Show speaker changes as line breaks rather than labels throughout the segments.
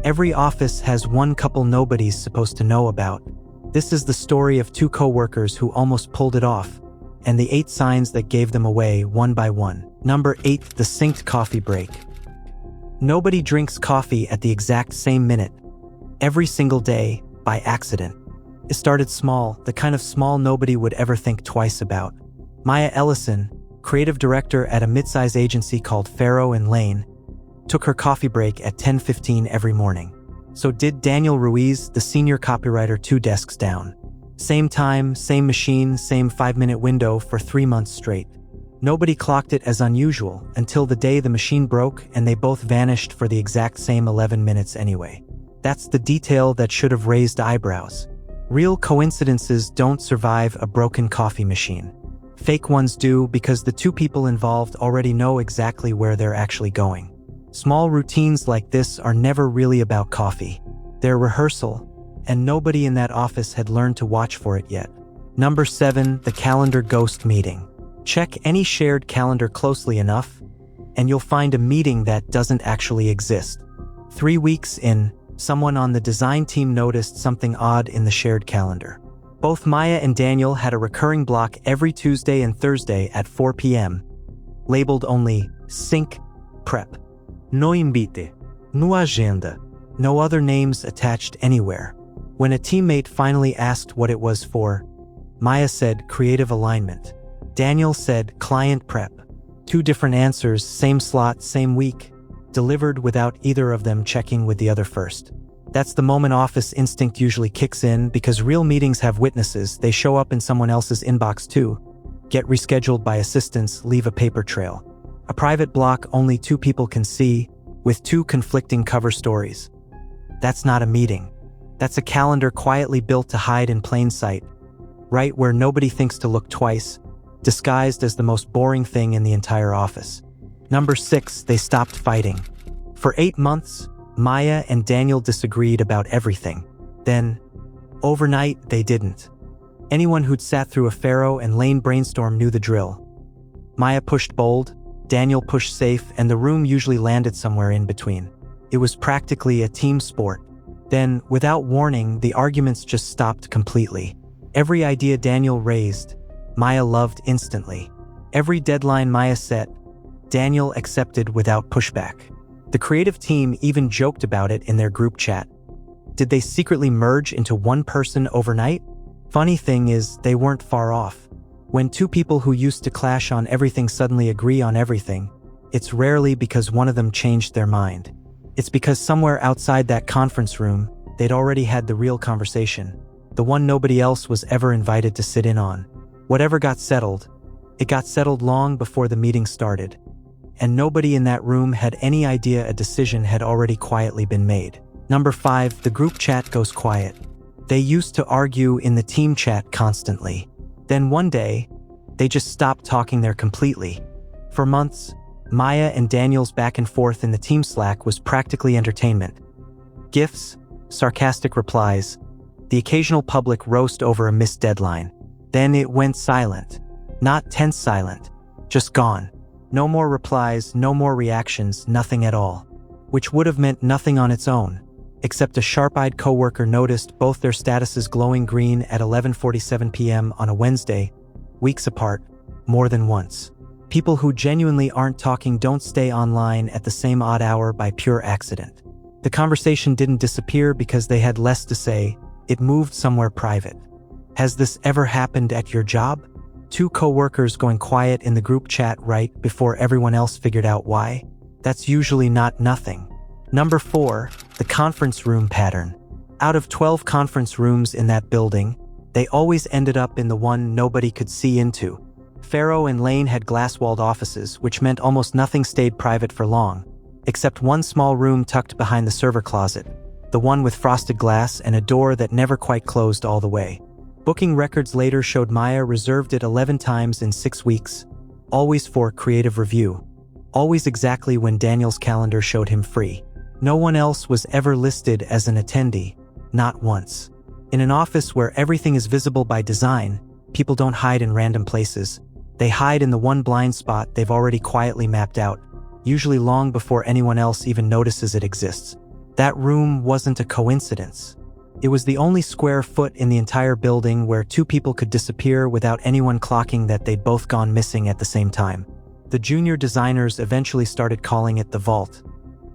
Every office has one couple nobody's supposed to know about. This is the story of two coworkers who almost pulled it off, and the 8 signs that gave them away one by one. Number 8, the synced coffee break. Nobody drinks coffee at the exact same minute, every single day, by accident. It started small, the kind of small nobody would ever think twice about. Maya Ellison, creative director at a mid-size agency called Farrow & Lane, took her coffee break at 10:15 every morning. So did Daniel Ruiz, the senior copywriter 2 desks down. Same time, same machine, same 5-minute window for 3 months straight. Nobody clocked it as unusual until the day the machine broke and they both vanished for the exact same 11 minutes anyway. That's the detail that should have raised eyebrows. Real coincidences don't survive a broken coffee machine. Fake ones do because the 2 people involved already know exactly where they're actually going. Small routines like this are never really about coffee. They're rehearsal, and nobody in that office had learned to watch for it yet. Number 7, the calendar ghost meeting. Check any shared calendar closely enough, and you'll find a meeting that doesn't actually exist. 3 weeks in, someone on the design team noticed something odd in the shared calendar. Both Maya and Daniel had a recurring block every Tuesday and Thursday at 4 p.m., labeled only Sync Prep. No invite, no agenda, no other names attached anywhere. When a teammate finally asked what it was for, Maya said creative alignment. Daniel said client prep. 2 different answers, same slot, same week, delivered without either of them checking with the other first. That's the moment office instinct usually kicks in because real meetings have witnesses. They show up in someone else's inbox too, get rescheduled by assistants, leave a paper trail. A private block only 2 people can see, with 2 conflicting cover stories. That's not a meeting. That's a calendar quietly built to hide in plain sight, right where nobody thinks to look twice, disguised as the most boring thing in the entire office. Number 6, they stopped fighting. For 8 months, Maya and Daniel disagreed about everything. Then, overnight, they didn't. Anyone who'd sat through a Farrow & Lane brainstorm knew the drill. Maya pushed bold, Daniel pushed safe, and the room usually landed somewhere in between. It was practically a team sport. Then, without warning, the arguments just stopped completely. Every idea Daniel raised, Maya loved instantly. Every deadline Maya set, Daniel accepted without pushback. The creative team even joked about it in their group chat. Did they secretly merge into one person overnight? Funny thing is, they weren't far off. When 2 people who used to clash on everything suddenly agree on everything, it's rarely because one of them changed their mind. It's because somewhere outside that conference room, they'd already had the real conversation, the one nobody else was ever invited to sit in on. Whatever got settled, it got settled long before the meeting started. And nobody in that room had any idea a decision had already quietly been made. Number 5, the group chat goes quiet. They used to argue in the team chat constantly. Then one day, they just stopped talking there completely. For months, Maya and Daniel's back and forth in the team Slack was practically entertainment. GIFs, sarcastic replies, the occasional public roast over a missed deadline. Then it went silent. Not tense silent, just gone. No more replies, no more reactions, nothing at all. Which would have meant nothing on its own, except a sharp-eyed coworker noticed both their statuses glowing green at 11:47 p.m. on a Wednesday, weeks apart, more than once. People who genuinely aren't talking don't stay online at the same odd hour by pure accident. The conversation didn't disappear because they had less to say, it moved somewhere private. Has this ever happened at your job? 2 coworkers going quiet in the group chat right before everyone else figured out why? That's usually not nothing. Number 4, the conference room pattern. Out of 12 conference rooms in that building, they always ended up in the one nobody could see into. Farrow & Lane had glass-walled offices, which meant almost nothing stayed private for long, except one small room tucked behind the server closet, the one with frosted glass and a door that never quite closed all the way. Booking records later showed Maya reserved it 11 times in 6 weeks, always for creative review, always exactly when Daniel's calendar showed him free. No one else was ever listed as an attendee, not once. In an office where everything is visible by design, people don't hide in random places. They hide in the one blind spot they've already quietly mapped out, usually long before anyone else even notices it exists. That room wasn't a coincidence. It was the only square foot in the entire building where two people could disappear without anyone clocking that they'd both gone missing at the same time. The junior designers eventually started calling it the Vault,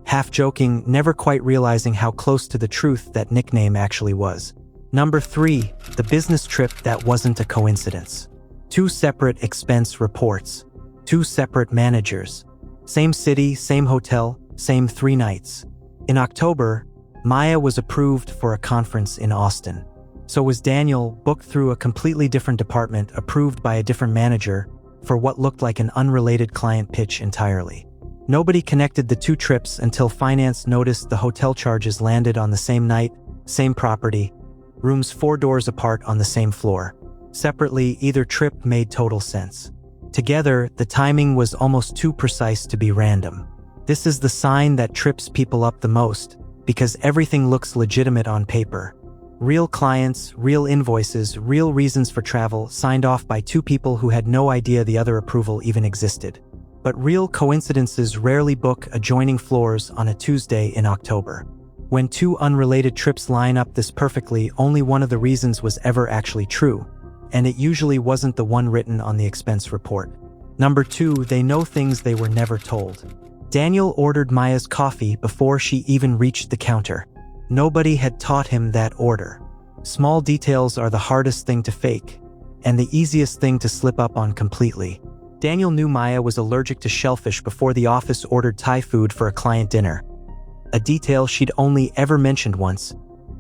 half joking, never quite realizing how close to the truth that nickname actually was. Number 3, the business trip that wasn't a coincidence. 2 separate expense reports, 2 separate managers, same city, same hotel, same 3 nights. In October, Maya was approved for a conference in Austin. So was Daniel, booked through a completely different department, approved by a different manager for what looked like an unrelated client pitch entirely. Nobody connected the 2 trips until finance noticed the hotel charges landed on the same night, same property, rooms 4 doors apart on the same floor. Separately, either trip made total sense. Together, the timing was almost too precise to be random. This is the sign that trips people up the most, because everything looks legitimate on paper. Real clients, real invoices, real reasons for travel, signed off by 2 people who had no idea the other approval even existed. But real coincidences rarely book adjoining floors on a Tuesday in October. When 2 unrelated trips line up this perfectly, only one of the reasons was ever actually true, and it usually wasn't the one written on the expense report. Number 2, they know things they were never told. Daniel ordered Maya's coffee before she even reached the counter. Nobody had taught him that order. Small details are the hardest thing to fake, and the easiest thing to slip up on completely. Daniel knew Maya was allergic to shellfish before the office ordered Thai food for a client dinner, a detail she'd only ever mentioned once,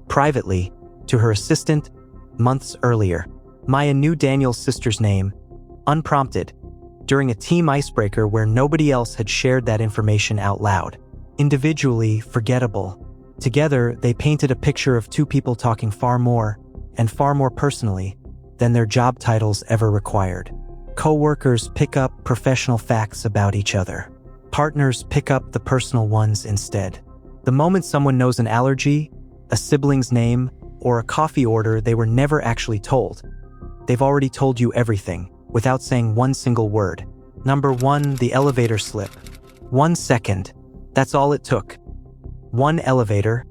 privately, to her assistant, months earlier. Maya knew Daniel's sister's name, unprompted, during a team icebreaker where nobody else had shared that information out loud. Individually, forgettable. Together, they painted a picture of 2 people talking far more, and far more personally, than their job titles ever required. Coworkers pick up professional facts about each other. Partners pick up the personal ones instead. The moment someone knows an allergy, a sibling's name, or a coffee order they were never actually told, they've already told you everything, without saying one single word. Number 1, the elevator slip. 1 second. That's all it took. 1 elevator,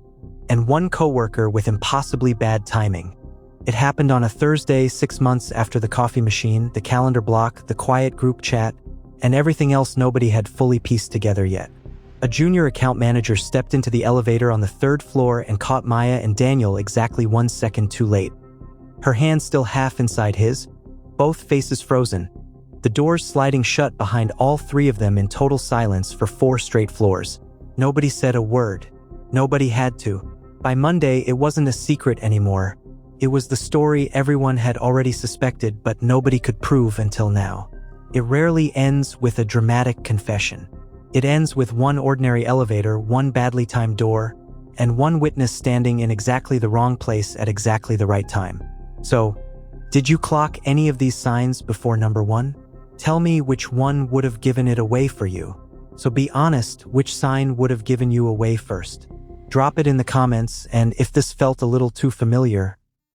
and 1 coworker with impossibly bad timing. It happened on a Thursday 6 months after the coffee machine, the calendar block, the quiet group chat, and everything else nobody had fully pieced together yet. A junior account manager stepped into the elevator on the 3rd floor and caught Maya and Daniel exactly 1 second too late. Her hand still half inside his, both faces frozen, the doors sliding shut behind all 3 of them in total silence for 4 straight floors. Nobody said a word. Nobody had to. By Monday, it wasn't a secret anymore. It was the story everyone had already suspected, but nobody could prove until now. It rarely ends with a dramatic confession. It ends with 1 ordinary elevator, 1 badly timed door, and 1 witness standing in exactly the wrong place at exactly the right time. So, did you clock any of these signs before number 1? Tell me which one would have given it away for you. So be honest, which sign would have given you away first? Drop it in the comments, and if this felt a little too familiar,